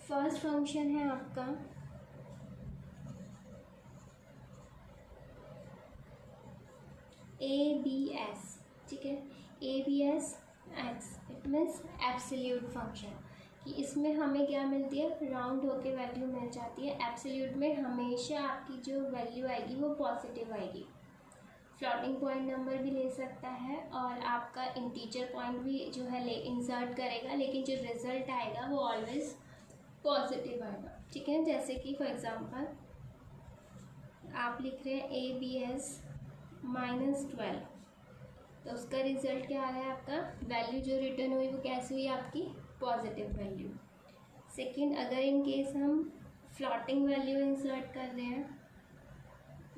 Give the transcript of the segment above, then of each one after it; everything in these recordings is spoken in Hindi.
फर्स्ट फंक्शन है आपका ABS, ठीक है, ABS x, it means absolute function, कि इसमें हमें क्या मिलती है, राउंड होके वैल्यू मिल जाती है। एब्सोल्यूट में हमेशा आपकी जो वैल्यू आएगी वो पॉजिटिव आएगी। फ्लोटिंग पॉइंट नंबर भी ले सकता है और आपका इंटीजर पॉइंट भी जो है ले इंसर्ट करेगा, लेकिन जो रिजल्ट आएगा वो ऑलवेज पॉजिटिव आएगा, ठीक है। जैसे कि फॉर एग्जांपल आप लिख रहे हैं ABS -12, तो उसका रिजल्ट क्या आ रहा है, आपका वैल्यू जो रिटर्न हुई वो कैसी हुई, आपकी पॉजिटिव वैल्यू। सेकंड, अगर इन केस हम फ्लोटिंग वैल्यू इंसर्ट कर रहे हैं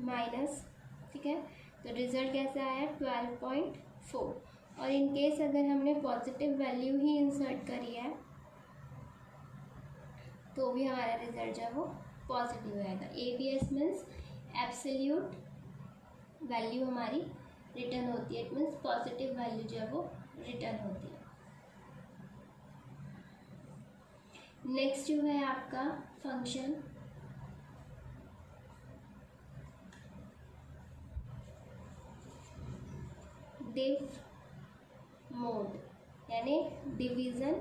माइनस, ठीक है, तो रिजल्ट कैसा आया 12.4। और इन केस अगर हमने पॉजिटिव वैल्यू ही इंसर्ट करी है तो भी हमारा रिजल्ट जो है वो पॉजिटिव आएगा। ABS मीन्स एब्सोल्यूट वैल्यू हमारी रिटर्न होती है, इट मीन्स पॉजिटिव वैल्यू जो है वो रिटर्न होती है। नेक्स्ट जो है आपका फंक्शन डिव मोड, यानी डिवीज़न,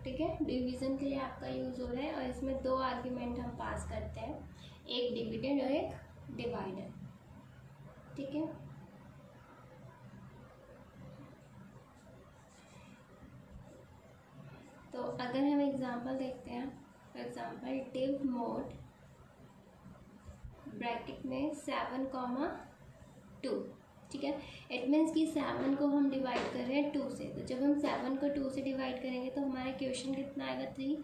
ठीक है, डिवीज़न के लिए आपका यूज़ हो रहा है। और इसमें दो आर्ग्यूमेंट हम पास करते हैं, एक डिविडेंड और एक डिवाइडर, ठीक है। तो अगर हम एग्जांपल देखते हैं, for example div mode bracket में 7,2, ठीक है, इट मीन्स कि 7 को हम डिवाइड कर रहे हैं 2 से। तो जब हम 7 को 2 से डिवाइड करेंगे तो हमारा क्वेश्चन कितना आएगा 3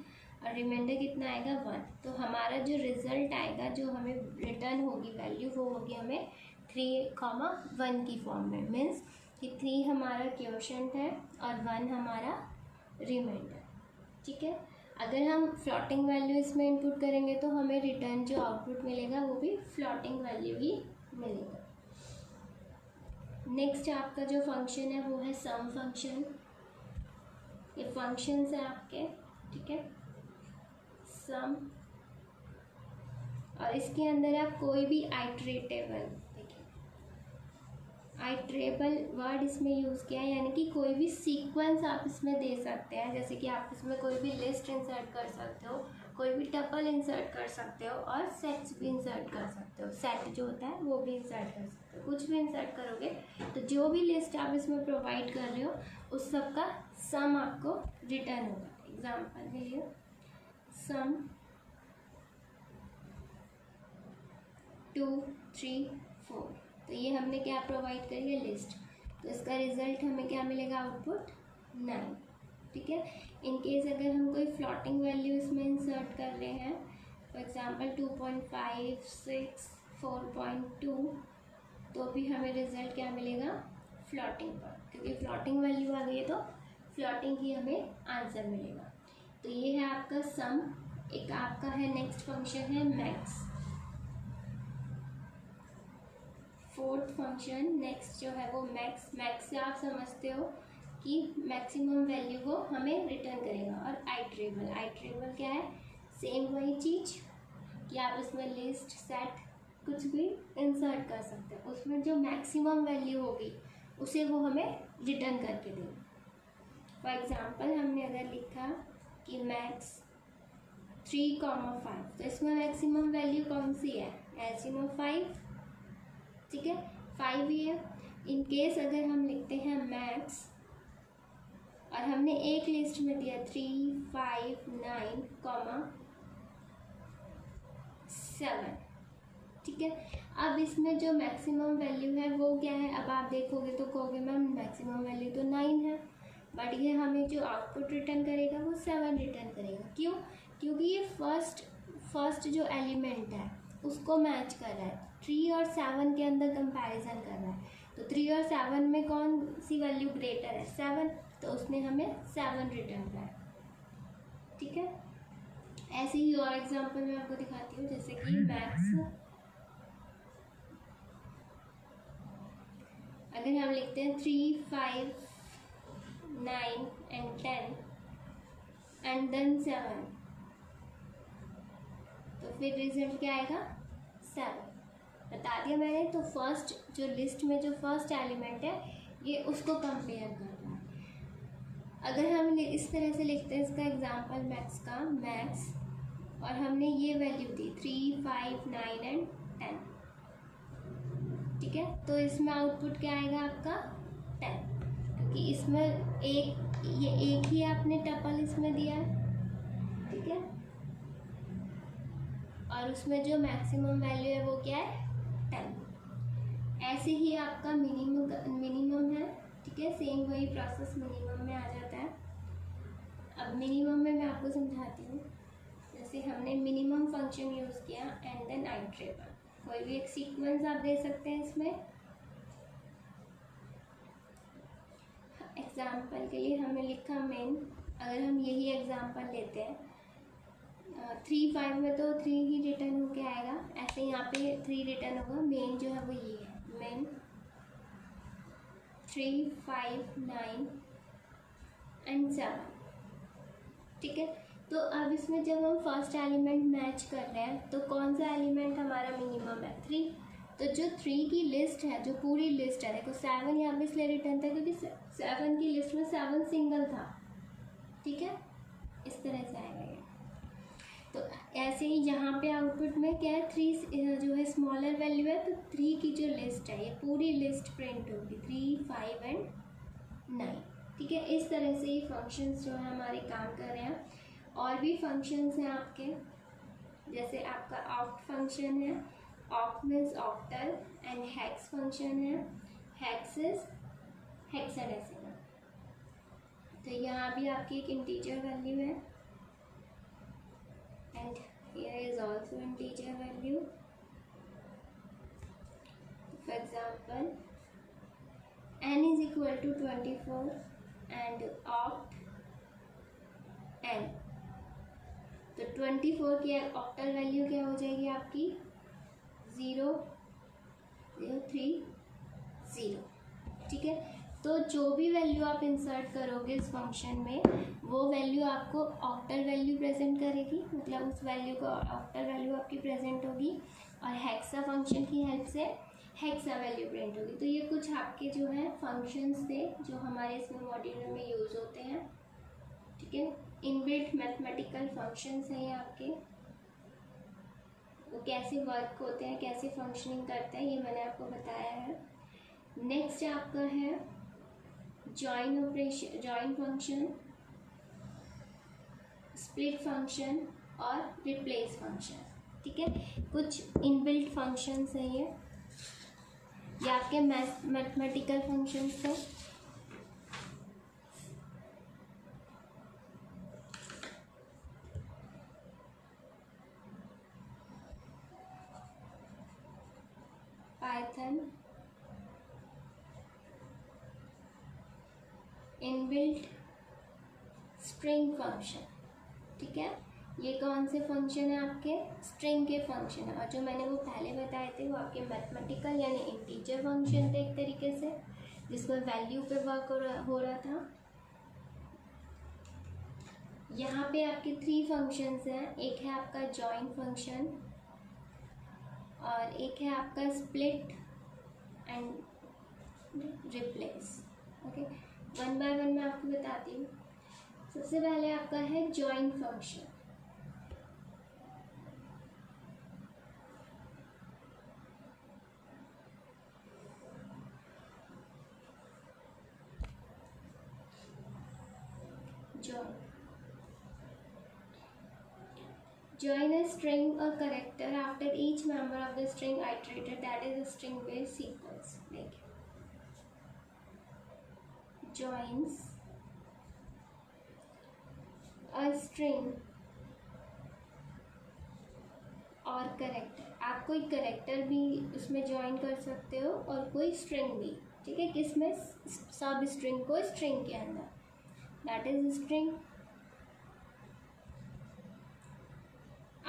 और रिमाइंडर कितना आएगा 1। तो हमारा जो रिजल्ट आएगा, जो हमें रिटर्न होगी वैल्यू, वो होगी हमें 3,1 की फॉर्म में। मीन्स कि 3 हमारा क्वेश्चन है और 1 हमारा रिमाइंडर, ठीक है। अगर हम फ्लोटिंग वैल्यू इसमें इनपुट करेंगे तो हमें रिटर्न जो आउटपुट मिलेगा वो भी फ्लोटिंग वैल्यू ही मिलेगा। नेक्स्ट आपका जो फंक्शन है वो है सम फंक्शन। ये फंक्शंस है आपके, ठीक है, सम, और इसके अंदर आप कोई भी आइटरेटेबल, देखिए आइटरेबल वर्ड इसमें यूज़ किया है, यानी कि कोई भी सीक्वेंस आप इसमें दे सकते हैं। जैसे कि आप इसमें कोई भी लिस्ट इंसर्ट कर सकते हो, कोई भी टपल इंसर्ट कर सकते हो और सेट्स भी इंसर्ट कर सकते हो। सेट जो होता है वो भी इंसर्ट कर सकते हो, कुछ भी इंसर्ट करोगे तो जो भी लिस्ट आप इसमें प्रोवाइड कर रहे हो उस सब का सम आपको रिटर्न होगा। एग्जाम्पल के लिए सम 2, 3, 4, तो ये हमने क्या प्रोवाइड करी है, लिस्ट। तो इसका रिजल्ट हमें क्या मिलेगा, आउटपुट 9, ठीक है। इन केस अगर हम कोई फ्लोटिंग वैल्यू इसमें इंसर्ट कर रहे हैं, फॉर एग्जांपल 2.5, 6, 4.2, तो भी हमें रिजल्ट क्या मिलेगा, फ्लोटिंग पर, क्योंकि फ्लोटिंग वैल्यू आ गई है तो फ्लोटिंग ही हमें आंसर मिलेगा। तो ये है आपका सम। एक आपका है नेक्स्ट फंक्शन है मैक्स। फोर्थ फंक्शन नेक्स्ट जो है वो मैक्स। मैक्स से आप समझते हो कि मैक्सिमम वैल्यू को हमें रिटर्न करेगा। और आइटरेबल, आइटरेबल क्या है, सेम वही चीज़ कि आप इसमें लिस्ट, सेट कुछ भी इंसर्ट कर सकते हैं, उसमें जो मैक्सिमम वैल्यू होगी उसे वो हमें रिटर्न करके देगा। फॉर एग्जांपल हमने अगर लिखा कि मैक्स 3,5, तो इसमें मैक्सिमम वैल्यू कौन सी है, मैक्सिमम 5, ठीक है, 5 ही है। इन केस अगर हम लिखते हैं मैक्स और हमने एक लिस्ट में दिया 3, 5, 9, 7, ठीक है। अब इसमें जो मैक्सिमम वैल्यू है वो क्या है, अब आप देखोगे तो कहोगे मैम मैक्सिमम वैल्यू तो 9 है, बट ये हमें जो आउटपुट रिटर्न करेगा वो 7 रिटर्न करेगा। क्यों, क्योंकि ये फर्स्ट जो एलिमेंट है उसको मैच कर रहा है, 3 और 7 के अंदर कंपैरिजन कर रहा है। तो 3 और 7 में कौन सी वैल्यू ग्रेटर है, 7, तो उसने हमें 7 रिटर्न कराया, ठीक है। ऐसे ही और एग्जांपल मैं आपको दिखाती हूँ, जैसे कि मैक्स अगर हम लिखते हैं 3, 5, 9 and 10 and then 7, फिर रिजल्ट क्या आएगा 7 बता दिया मैंने। तो फर्स्ट जो लिस्ट में जो फर्स्ट एलिमेंट है ये उसको कंपेयर करना है। अगर हम इस तरह से लिखते हैं इसका एग्जांपल मैथ्स का मैथ्स और हमने ये वैल्यू दी 3, 5, 9 एंड 10, ठीक है। तो इसमें आउटपुट क्या आएगा आपका 10, क्योंकि इसमें ये एक ही आपने टपल इसमें दिया है, ठीक है। और उसमें जो मैक्सिमम वैल्यू है वो क्या है 10। ऐसे ही आपका मिनिमम है, ठीक है। सेम वही प्रोसेस मिनिमम में आ जाता है। अब मिनिमम में मैं आपको समझाती हूँ। जैसे हमने मिनिमम फंक्शन यूज़ किया एंड देन आइट्रेबल, कोई भी एक सीक्वेंस आप दे सकते हैं इसमें। एग्जाम्पल के लिए हमने लिखा मेन, अगर हम यही एग्जाम्पल लेते हैं 3, 5 में तो 3 ही रिटर्न होके आएगा, ऐसे यहाँ पे 3 रिटर्न होगा। मेन जो है वो ये है मेन 3, 5, 9 एंड 7, ठीक है। तो अब इसमें जब हम फर्स्ट एलिमेंट मैच कर रहे हैं तो कौन सा एलिमेंट हमारा मिनिमम है 3। तो जो 3 की लिस्ट है, जो पूरी लिस्ट है, देखो 7 यहाँ पे इसलिए रिटर्न था क्योंकि 7 की लिस्ट में 7 सिंगल था, ठीक है। इस तरह से आएगा ये। तो ऐसे ही यहाँ पे आउटपुट में क्या है 3 जो है स्मॉलर वैल्यू है, तो 3 की जो लिस्ट है ये पूरी लिस्ट प्रिंट होगी 3, 5 एंड 9, ठीक है। इस तरह से ये फंक्शंस जो है हमारे काम कर रहे हैं। और भी फंक्शंस हैं आपके, जैसे आपका ऑक्ट फंक्शन है, oct means octal, and hex function है, हेक्स इज हेक्साडेसिमल। तो यहाँ भी आपकी एक इंटीजर वैल्यू है and here is also integer value. For example, n is equal to 24 and oct n, तो 24 की ऑक्टल वैल्यू क्या हो जाएगी आपकी 0, 0, 3, 0, ठीक है। तो जो भी वैल्यू आप इंसर्ट करोगे इस फंक्शन में वो वैल्यू आपको ऑक्टल वैल्यू प्रेजेंट करेगी, मतलब उस वैल्यू को ऑक्टल वैल्यू आपकी प्रेजेंट होगी और हेक्सा फंक्शन की हेल्प से हेक्सा वैल्यू प्रिंट होगी। तो ये कुछ आपके जो है फंक्शंस थे जो हमारे इसमें मॉड्यूल में यूज़ होते हैं, ठीक है। इनबिल्ट मैथमेटिकल फंक्शंस हैं ये आपके, वो कैसे वर्क होते हैं, कैसे फंक्शनिंग करते हैं, ये मैंने आपको बताया है। नेक्स्ट आपका है join operation, join function, split function और रिप्लेस फंक्शन, ठीक है। कुछ इनबिल्ट फंक्शंस हैं ये आपके मैथमेटिकल फंक्शंस हैं। पाइथन इनबिल्ट स्ट्रिंग फंक्शन, ठीक है। ये कौन से फंक्शन है आपके स्ट्रिंग के फंक्शन है, और जो मैंने वो पहले बताए थे वो आपके मैथमेटिकल यानी इंटीजर फंक्शन थे एक तरीके से, जिसमें वैल्यू पे वर्क हो रहा था। यहाँ पे आपके 3 फंक्शंस हैं, एक है आपका जॉइन फंक्शन और एक है आपका split and replace, okay. One by one मैं आपको बताती हूँ। सबसे पहले आपका है join function. Join a string or character after each member of the string iterated, that is a string based sequence. Like joins a string और कैरेक्टर, आप कोई कैरेक्टर भी उसमें ज्वाइन कर सकते हो और कोई स्ट्रिंग भी, ठीक है। किसमें सब स्ट्रिंग को स्ट्रिंग के अंदर, that is string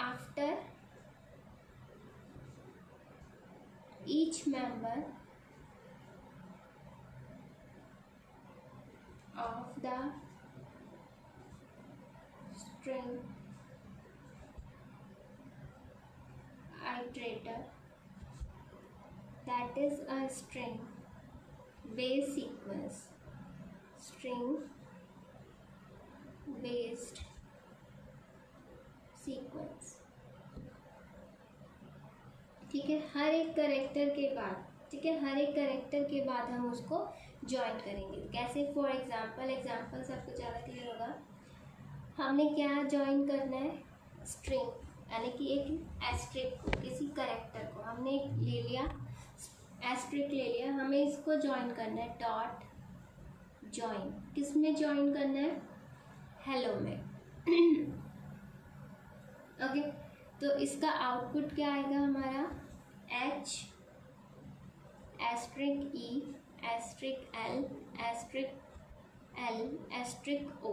after each member of the string iterator, that is a string based sequence, string based sequence। ठीक है, हर एक करेक्टर के बाद, ठीक है, हर एक करेक्टर के बाद हम उसको ज्वाइन करेंगे। कैसे? फॉर एग्जाम्पल सबको ज़्यादा क्लियर होगा। हमने क्या ज्वाइन करना है? स्ट्रिंग, यानी कि एक एस्ट्रिक को, किसी करेक्टर को हमने ले लिया, एस्ट्रिक ले लिया, हमें इसको ज्वाइन करना है। डॉट ज्वाइन, किस में ज्वाइन करना है? हेलो में। ओके, तो इसका आउटपुट क्या आएगा हमारा? H asterisk E asterisk L asterisk L asterisk O.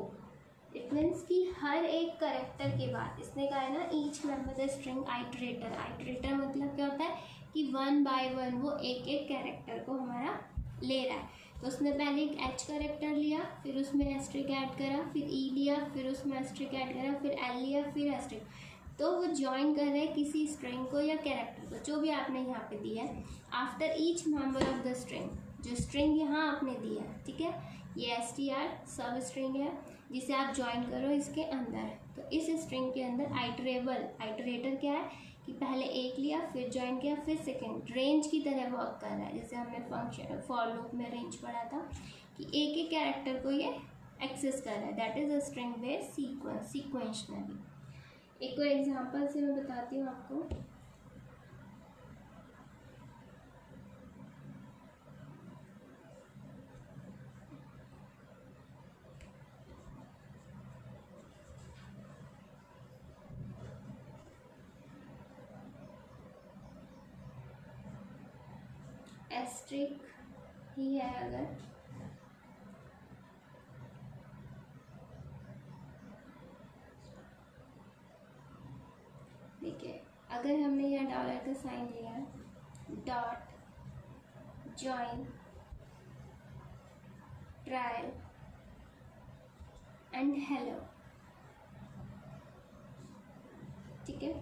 It means कि हर एक करेक्टर के बाद, इसने कहा है ना each member the string iterator. Iterator मतलब क्या होता है कि 1 बाय 1 वो एक एक कैरेक्टर को हमारा ले रहा है। तो उसने पहले एक एच कैरेक्टर लिया, फिर उसमें एस्ट्रिक ऐड करा, फिर ई लिया, फिर उसमें एस्ट्रिक ऐड करा, फिर एल लिया, फिर एस्ट्रिक। तो वो ज्वाइन कर रहे हैं किसी स्ट्रिंग को या कैरेक्टर को, जो भी आपने यहाँ पे दिया है। After each member of the string, जो स्ट्रिंग यहाँ आपने दिया है, ठीक है, ये str सब स्ट्रिंग है जिसे आप ज्वाइन करो इसके अंदर। तो इस स्ट्रिंग के अंदर आइटरेटर क्या है कि पहले एक लिया, फिर ज्वाइन किया, फिर सेकेंड, रेंज की तरह वर्क कर रहा है। जैसे हमने फंक्शन फॉर लूप में रेंज पढ़ा था कि एक एक कैरेक्टर को ये एक्सेस कर रहा है। That is a string based sequence, sequentially. एक और एग्जांपल से मैं बताती हूँ आपको। एस्ट्रिक ही है अगर, देखिए अगर हमने यहाँ डॉलर का साइन लिया, dot join trial and hello, ठीक है।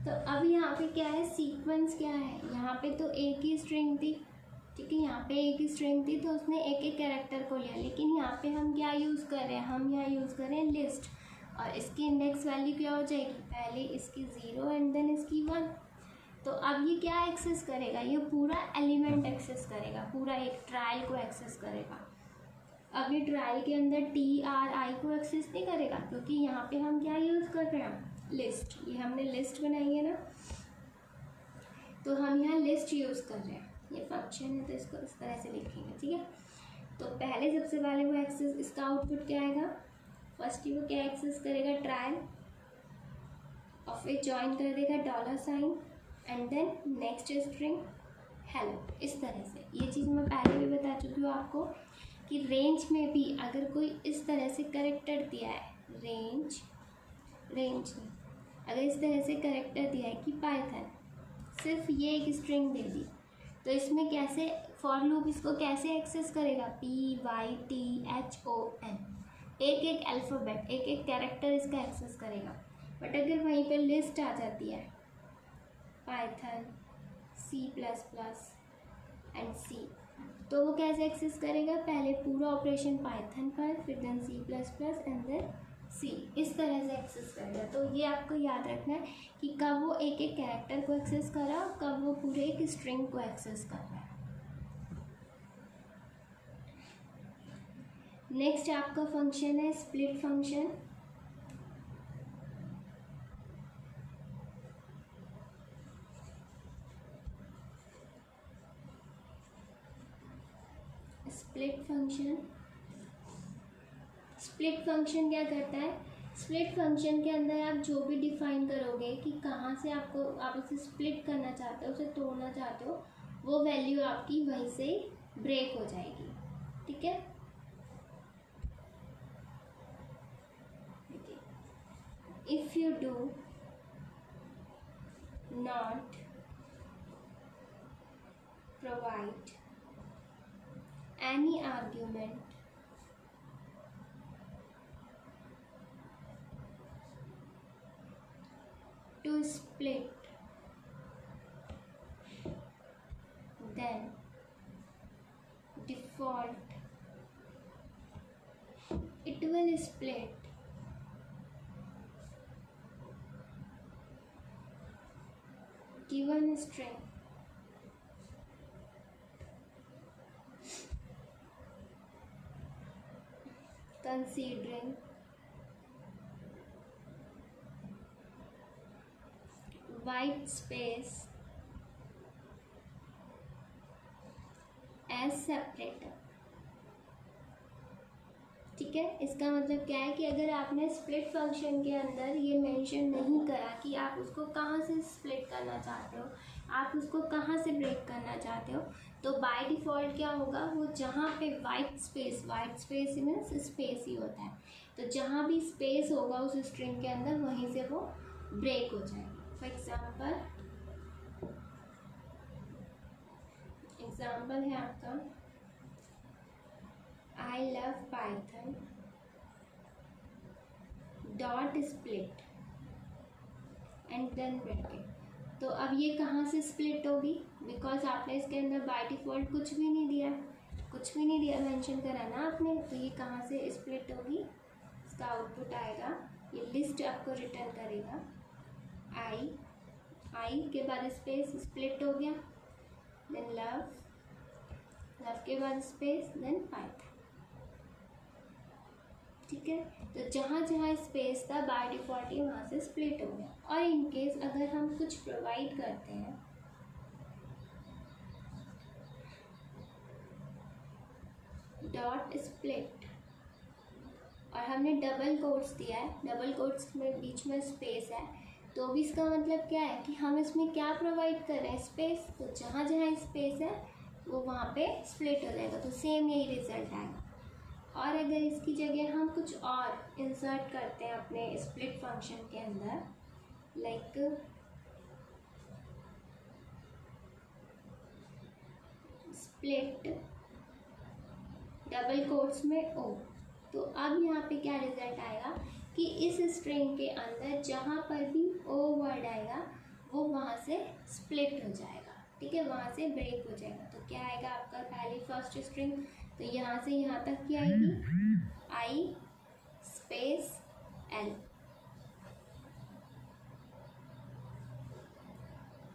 तो अब यहाँ पे क्या है, सीक्वेंस क्या है, यहाँ पे तो एक ही स्ट्रिंग थी, ठीक है, यहाँ पे एक ही स्ट्रिंग थी, तो उसने एक एक कैरेक्टर को लिया। लेकिन यहाँ पे हम क्या यूज़ कर रहे हैं, हम यहाँ यूज़ कर रहे हैं लिस्ट, और इसकी इंडेक्स वैल्यू क्या हो जाएगी, पहले इसकी 0 एंड देन इसकी 1। तो अब ये क्या एक्सेस करेगा, ये पूरा एलिमेंट एक्सेस करेगा, पूरा एक ट्रायल को एक्सेस करेगा। अब ये ट्रायल के अंदर TRI को एक्सेस नहीं करेगा, क्योंकि यहाँ पे हम क्या यूज़ कर रहे हैं, लिस्ट। ये हमने लिस्ट बनाई है ना, तो हम यहाँ लिस्ट यूज़ कर रहे हैं। ये फंक्शन है तो इसको इस तरह से लिखेंगे, ठीक है। तो पहले सबसे पहले वो एक्सेस, इसका आउटपुट क्या आएगा, फर्स्ट ही वो क्या एक्सेस करेगा, ट्रायल, और फिर ज्वाइन कर देगा dollar sign and then next string hello. इस तरह से, ये चीज़ मैं पहले भी बता चुकी हूँ आपको कि रेंज में भी अगर कोई इस तरह से कैरेक्टर दिया है, रेंज नहीं, अगर इस तरह से कैरेक्टर दिया है कि पाइथन सिर्फ ये एक स्ट्रिंग दे दी, तो इसमें कैसे फॉर लूप इसको कैसे एक्सेस करेगा, PYTHON, एक एक अल्फ़ाबेट, एक एक कैरेक्टर इसका एक्सेस करेगा। बट अगर वहीं पे लिस्ट आ जाती है, पाइथन C++ एंड C, तो वो कैसे एक्सेस करेगा, पहले पूरा ऑपरेशन पाइथन पर, फिर then C++ and then C, इस तरह से एक्सेस करेगा। तो ये आपको याद रखना है कि कब वो एक एक कैरेक्टर को एक्सेस कर रहा है और कब वो पूरे एक स्ट्रिंग को एक्सेस कर रहा है। नेक्स्ट आपका फंक्शन है स्प्लिट फंक्शन। स्प्लिट फंक्शन क्या करता है, स्प्लिट फंक्शन के अंदर आप जो भी डिफाइन करोगे कि कहाँ से आपको, आप इसे स्प्लिट करना चाहते हो, उसे तोड़ना चाहते हो, वो वैल्यू आपकी वहीं से ब्रेक हो जाएगी, ठीक है। If you do not provide any argument to split will split given string considering white space as separator। ठीक है, इसका मतलब क्या है कि अगर आपने स्प्लिट फंक्शन के अंदर ये मेंशन नहीं करा कि आप उसको कहाँ से स्प्लिट करना चाहते हो, आप उसको कहाँ से ब्रेक करना चाहते हो, तो बाय डिफ़ॉल्ट क्या होगा, वो जहाँ पे वाइट स्पेस मीन्स स्पेस ही होता है, तो जहाँ भी स्पेस होगा उस स्ट्रिंग के अंदर वहीं से वो ब्रेक हो जाएगा। फॉर एग्जाम्पल है आपका I love Python dot split and then bracket. तो अब ये कहाँ से स्प्लिट होगी, बिकॉज आपने इसके अंदर बाय डिफ़ॉल्ट कुछ भी नहीं दिया मेंशन करा ना आपने, तो ये कहाँ से स्प्लिट होगी, इसका आउटपुट आएगा, ये लिस्ट आपको रिटर्न करेगा आई के बाद स्पेस स्प्लिट हो गया, देन लव के बाद स्पेस, देन पाइथन। ठीक है, तो जहाँ जहाँ स्पेस था बाय डिफ़ॉल्ट ही वहाँ से स्प्लिट हो गया। और इन केस अगर हम कुछ प्रोवाइड करते हैं डॉट स्प्लिट और हमने डबल कोट्स दिया है, डबल कोट्स में बीच में स्पेस है, तो भी इसका मतलब क्या है कि हम इसमें क्या प्रोवाइड कर रहे हैं, स्पेस। तो जहाँ जहाँ स्पेस है वो वहाँ पे स्प्लिट हो जाएगा, तो सेम यही रिजल्ट आएगा। और अगर इसकी जगह हम कुछ और इंसर्ट करते हैं अपने स्प्लिट फंक्शन के अंदर, लाइक स्प्लिट डबल कोट्स में ओ, तो अब यहाँ पे क्या रिजल्ट आएगा कि इस स्ट्रिंग के अंदर जहाँ पर भी ओ वर्ड आएगा वो वहाँ से स्प्लिट हो जाएगा। ठीक है, वहाँ से ब्रेक हो जाएगा। तो क्या आएगा आपका पहली फर्स्ट स्ट्रिंग, तो यहाँ से यहाँ तक क्या आएगी, I space L,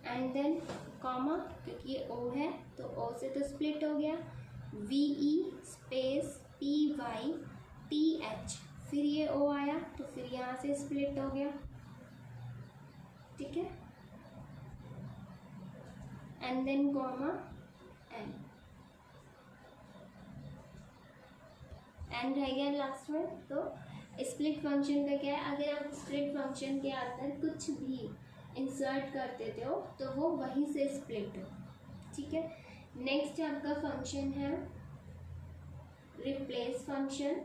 and then comma, क्योंकि ये ओ है तो ओ से तो स्प्लिट हो गया, V E space P Y T H, फिर ये ओ आया तो फिर यहाँ से स्प्लिट हो गया। ठीक है, एंड देन कॉमा एन रह गया लास्ट में। तो स्प्लिट फंक्शन का क्या है, अगर आप स्प्लिट फंक्शन के अंदर कुछ भी इंसर्ट कर देते हो तो वो वहीं से स्प्लिट हो। ठीक है, नेक्स्ट आपका फंक्शन है रिप्लेस फंक्शन।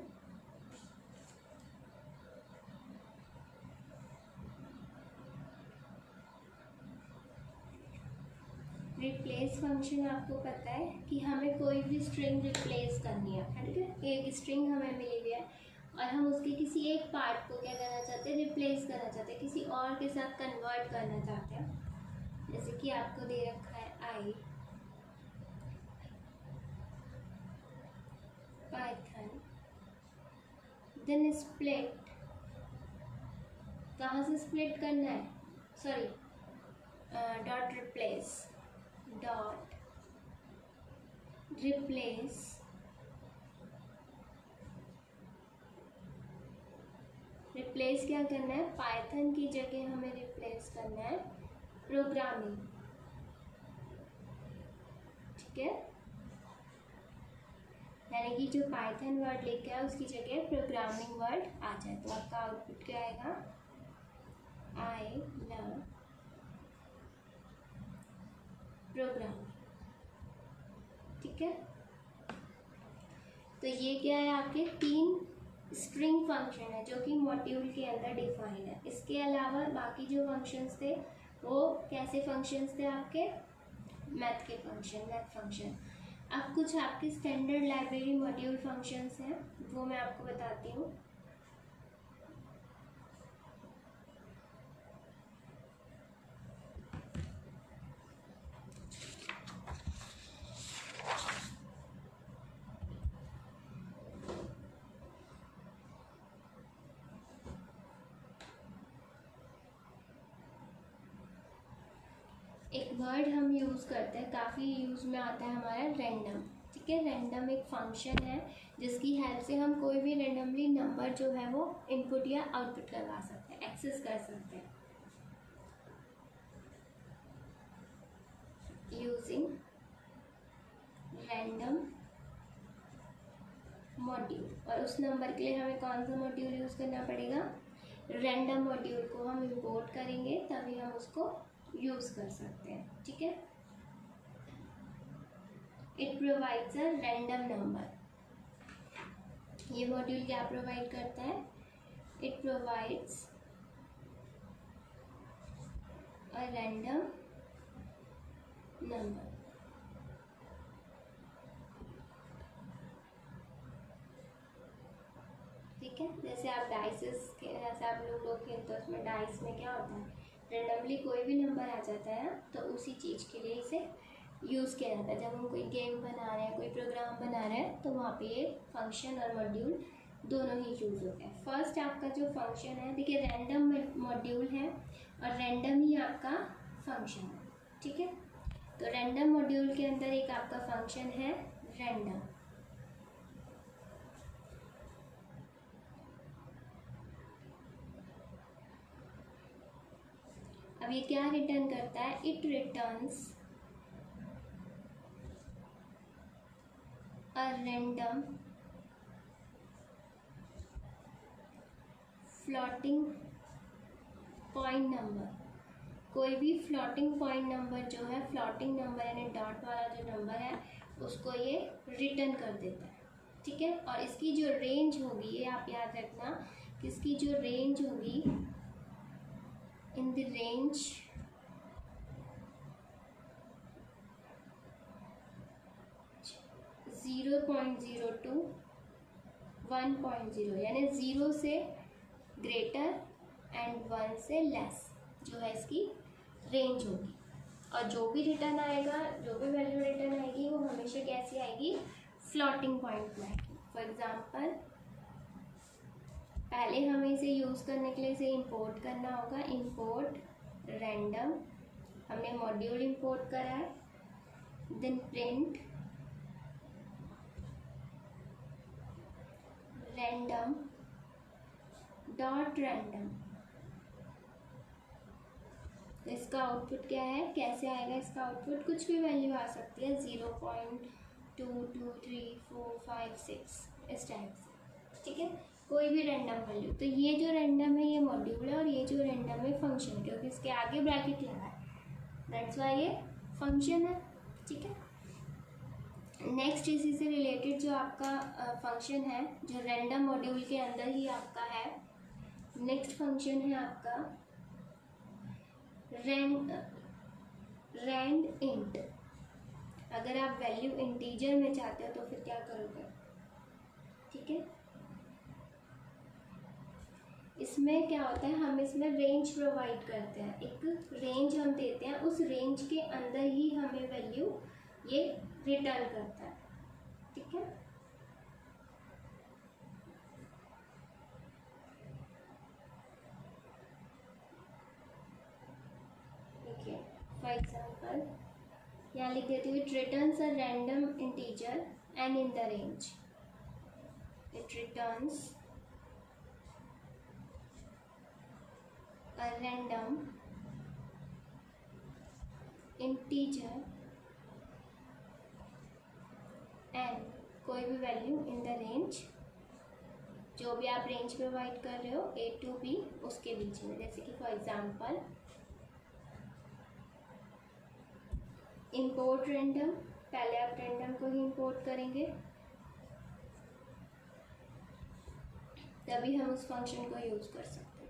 रिप्लेस फंक्शन आपको पता है कि हमें कोई भी स्ट्रिंग रिप्लेस करनी है। ठीक है, एक स्ट्रिंग हमें मिली हुई है और हम उसके किसी एक पार्ट को क्या करना चाहते हैं, रिप्लेस करना चाहते हैं, किसी और के साथ कन्वर्ट करना चाहते हैं। जैसे कि आपको दे रखा है आई पाइथन देन स्प्लिट, कहाँ से स्प्लिट करना है, सॉरी डॉट रिप्लेस रिप्लेस क्या करना है, पाइथन की जगह हमें रिप्लेस करना है प्रोग्रामिंग। ठीक है, यानी कि जो पाइथन वर्ड लिखा है उसकी जगह प्रोग्रामिंग वर्ड आ जाए, तो आपका आउटपुट क्या आएगा, आई लव प्रोग्रामिंग। ठीक है, तो ये क्या है, आपके 3 स्ट्रिंग फंक्शन है जो कि मॉड्यूल के अंदर डिफाइन है। इसके अलावा बाकी जो फंक्शंस थे वो कैसे फंक्शंस थे आपके, मैथ फंक्शन। अब कुछ आपके स्टैंडर्ड लाइब्रेरी मॉड्यूल फंक्शंस हैं वो मैं आपको बताती हूँ। एक वर्ड हम यूज़ करते हैं, काफ़ी यूज़ में आता है हमारा रैंडम। ठीक है, रैंडम एक फंक्शन है जिसकी हेल्प से हम कोई भी रैंडमली नंबर जो है वो इनपुट या आउटपुट करवा सकते हैं, एक्सेस कर सकते हैं यूजिंग रैंडम मॉड्यूल। और उस नंबर के लिए हमें कौन सा मॉड्यूल यूज़ करना पड़ेगा? रैंडम मॉड्यूल को हम इंपोर्ट करेंगे तभी हम उसको यूज़ कर सकते हैं। ठीक है, it provides a random number. ये मॉड्यूल क्या प्रोवाइड करता है? It provides a random number. ठीक है, जैसे आप जैसे आप लूडो खेलते हो, उसमें डाइस में क्या होता है, रेंडमली कोई भी नंबर आ जाता है ना, तो उसी चीज़ के लिए इसे यूज़ किया जाता है। जब हम कोई गेम बना रहे हैं, कोई प्रोग्राम बना रहे हैं, तो वहाँ पे ये फंक्शन और मॉड्यूल दोनों ही यूज़ होते हैं। फर्स्ट आपका जो फंक्शन है, देखिए रैंडम मॉड्यूल है और रैंडम ही आपका फंक्शन है। ठीक है, तो रैंडम मॉड्यूल के अंदर एक आपका फंक्शन है रैंडम। अब ये क्या रिटर्न करता है? It returns a random floating point number. कोई भी फ्लोटिंग पॉइंट नंबर जो है, फ्लोटिंग नंबर यानी डॉट वाला जो नंबर है, उसको ये रिटर्न कर देता है। ठीक है, और इसकी जो रेंज होगी, ये आप याद रखना कि इसकी जो रेंज होगी, इन द रेंज 0.0 to 1.0, यानी 0 से ग्रेटर एंड 1 से लेस जो है इसकी रेंज होगी। और जो भी रिटर्न आएगा, जो भी वैल्यू रिटर्न आएगी, वो हमेशा कैसी आएगी? फ्लोटिंग पॉइंट में आएगी। फॉर एग्जांपल, पहले हमें इसे यूज़ करने के लिए इसे इंपोर्ट करना होगा। इंपोर्ट रैंडम, हमने मॉड्यूल इंपोर्ट करा है। Then print random dot random. तो इसका आउटपुट क्या है? कैसे आएगा इसका आउटपुट? कुछ भी वैल्यू आ सकती है, 0.2, 2, 3, 4, 5, 6 इस टाइप से। ठीक है, कोई भी रैंडम वैल्यू। तो ये जो रैंडम है ये मॉड्यूल है, और ये जो रैंडम है फंक्शन, क्योंकि इसके आगे ब्रैकेट लगा है, दैट्स वाई ये फंक्शन है। ठीक है, नेक्स्ट इसी से रिलेटेड जो आपका फंक्शन है, जो रैंडम मॉड्यूल के अंदर ही आपका है, नेक्स्ट फंक्शन है आपका रैंड इंट। अगर आप वैल्यू इंटीजर में चाहते हो तो फिर क्या करोगे? ठीक है, इसमें क्या होता है, हम इसमें रेंज प्रोवाइड करते हैं, एक रेंज हम देते हैं, उस रेंज के अंदर ही हमें वैल्यू ये रिटर्न करता है। ठीक है, देखिए फॉर एग्जांपल यहाँ लिख देती हूँ, it returns a random integer and in the range. It returns a random integer and कोई भी वैल्यू इन द रेंज, जो भी आप रेंज प्रोवाइड कर रहे हो A to B उसके बीच में। जैसे कि फॉर एग्जांपल इंपोर्ट रैंडम, पहले आप रैंडम को ही इंपोर्ट करेंगे तभी हम उस फंक्शन को यूज कर सकते हैं।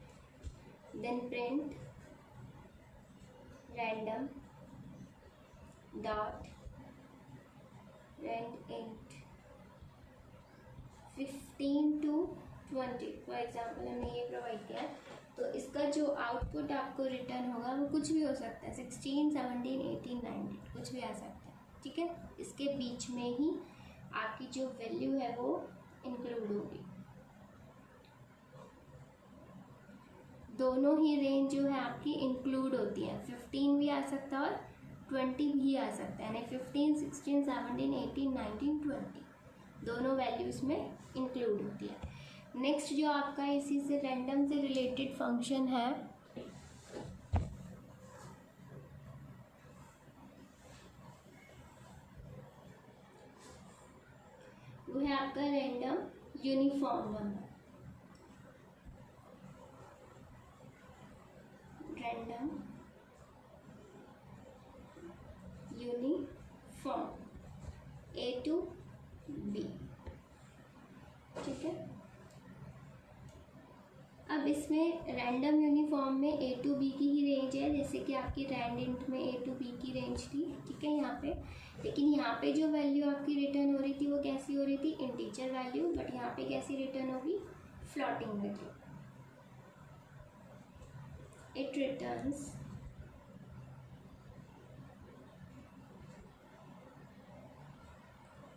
Then print random dot rand int 15 to 20, for example हमने ये प्रोवाइड किया, तो इसका जो आउटपुट आपको रिटर्न होगा वो कुछ भी हो सकता है, 16, 17, 18, 19 कुछ भी आ सकता है। ठीक है, इसके बीच में ही आपकी जो वैल्यू है वो इंक्लूड होगी। दोनों ही रेंज जो है आपकी इंक्लूड होती है, 15 भी आ सकता है और 20 भी आ सकता है, यानी 15, 16, 17, 18, 19, 20 दोनों वैल्यूज़ में इंक्लूड होती है। नेक्स्ट जो आपका इसी से रैंडम से रिलेटेड फंक्शन है वो है आपका random uniform number. Random uniform A to B, ठीक है। अब इसमें रैंडम यूनिफॉर्म में A to B की ही रेंज है, जैसे कि आपकी रैंडइंट में A to B की रेंज थी, ठीक है यहाँ पे। लेकिन यहाँ पे जो वैल्यू आपकी रिटर्न हो रही थी वो कैसी हो रही थी, इंटीजर वैल्यू, बट यहाँ पे कैसी रिटर्न होगी, floating value. It returns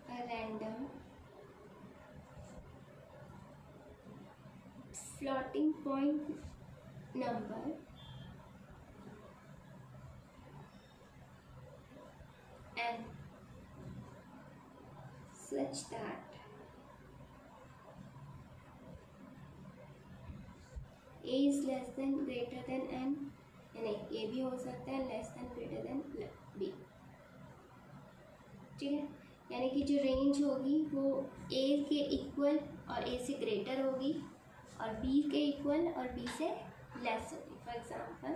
a random floating point number n such that a is less than greater than n, यानी a भी हो सकता है less than greater than b, ठीक है। यानी कि जो रेंज होगी वो a के इक्वल और a से ग्रेटर होगी और b के इक्वल और b से लेस होगी। For example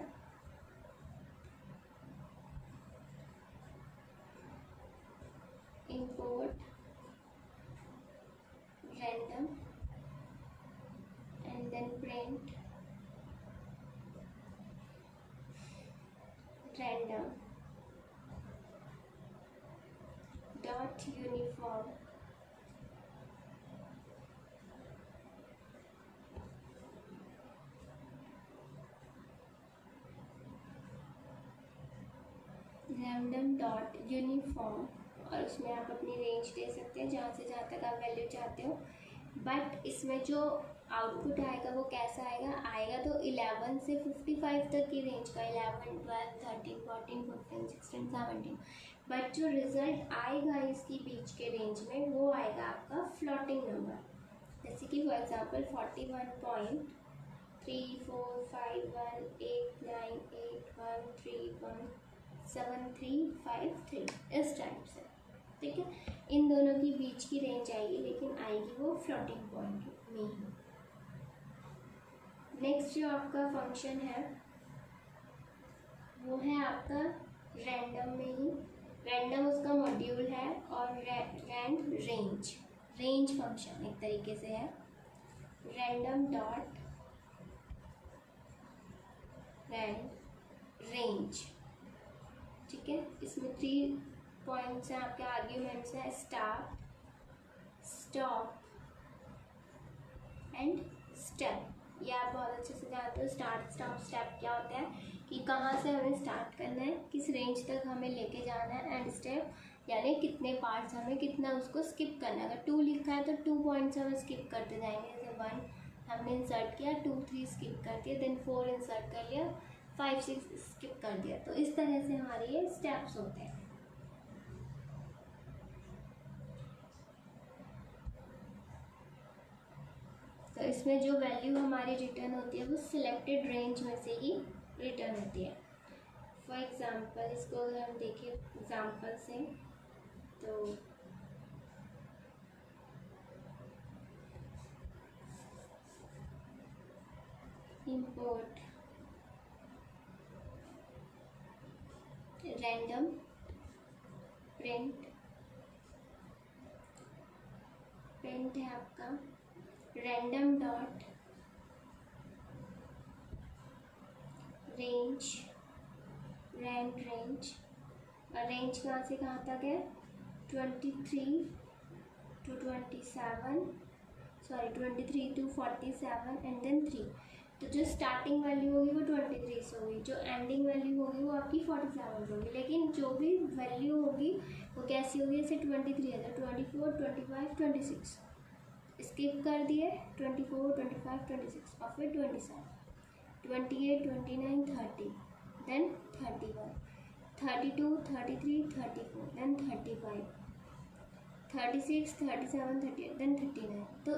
import random and then print random dot uniform random dot uniform, और उसमें आप अपनी रेंज दे सकते हैं जहाँ से जहाँ तक आप वैल्यू चाहते हो। बट इसमें जो आउटपुट आएगा वो कैसा आएगा तो 11 से 55 तक की रेंज का, 11, 12, 13, 14, 15, 16, 17। बट जो रिजल्ट आएगा इसकी बीच के रेंज में वो आएगा आपका फ्लोटिंग नंबर, जैसे कि फॉर एग्जांपल 41.3451891317353 इस टाइप से, ठीक है। इन दोनों की बीच की रेंज आएगी, लेकिन आएगी वो फ्लोटिंग पॉइंट में ही। नेक्स्ट जो आपका फंक्शन है वो है आपका रैंडम में ही, रैंडम उसका मॉड्यूल है और रैंड रेंज फंक्शन एक तरीके से है। रैंडम डॉट रैंड रेंज, ठीक है। इसमें 3 पॉइंट्स हैं आपके, आर्ग्यूमेंट्स हैं स्टार्ट, स्टॉप एंड स्टेप। ये आप बहुत अच्छे से जानते हो। स्टार्ट, स्टॉप, स्टेप क्या होता है कि कहाँ से हमें स्टार्ट करना है, किस रेंज तक हमें लेके जाना है, एंड स्टेप यानी कितने पार्ट्स हमें कितना उसको स्किप करना है। अगर 2 लिखा है तो 2 पॉइंट्स हमें स्किप करते जाएंगे, जैसे 1 हमने इंसर्ट किया, 2, 3 स्किप कर दिया, देन 4 इंसर्ट कर लिया, 5, 6 स्किप कर दिया। तो इस तरह से हमारे ये स्टेप्स होते हैं। तो इसमें जो वैल्यू हमारी रिटर्न होती है वो सिलेक्टेड रेंज में से ही रिटर्न होती है। फॉर एग्जांपल इसको अगर हम देखें एग्जांपल से तो इंपोर्ट रैंडम प्रिंट है आपका रैंडम डॉट रेंज रेंज, और रेंज कहाँ से कहाँ तक है, 23 to 47 एंड देन 3। तो जो स्टार्टिंग वैल्यू होगी वो 23 से होगी, जो एंडिंग वैल्यू होगी वो आपकी 47 होगी, लेकिन जो भी वैल्यू होगी वो कैसी होगी, जैसे 23 है तो 24, 25, 26 स्किप कर दिए, 24, 25, 26 और फिर 27, 28, 29, 30 देन 31, 32, 33, 34, देन 35, 36, 37, 38, देन 39। तो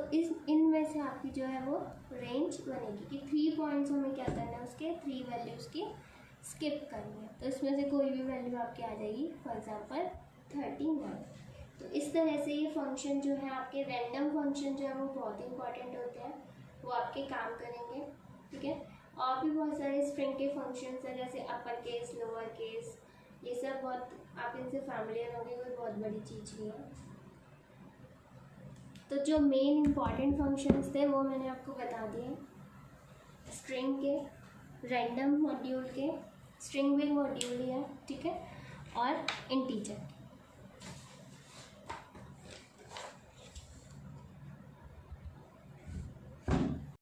इनमें से आपकी जो है वो रेंज बनेगी कि 3 पॉइंट्स हमें क्या करना है, उसके 3 वैल्यूज़ की स्किप करनी है। तो इसमें से कोई भी वैल्यू आपकी आ जाएगी, फॉर एग्जांपल 39। तो इस तरह से ये फंक्शन जो है आपके रैंडम फंक्शन जो है वो बहुत इंपॉर्टेंट होते हैं, वो आपके काम करेंगे, ठीक है। और भी बहुत सारे स्ट्रिंग के फंक्शंस हैं, जैसे अपर केस, लोअर केस, ये सब बहुत आप इनसे फैमिलियर होंगे, कोई बहुत बड़ी चीज़ नहीं है। तो जो मेन इम्पॉर्टेंट फंक्शंस थे वो मैंने आपको बता दिए, स्ट्रिंग के, रैंडम मॉड्यूल के, स्ट्रिंग भी मॉड्यूल ही है, ठीक है, और इंटीजर।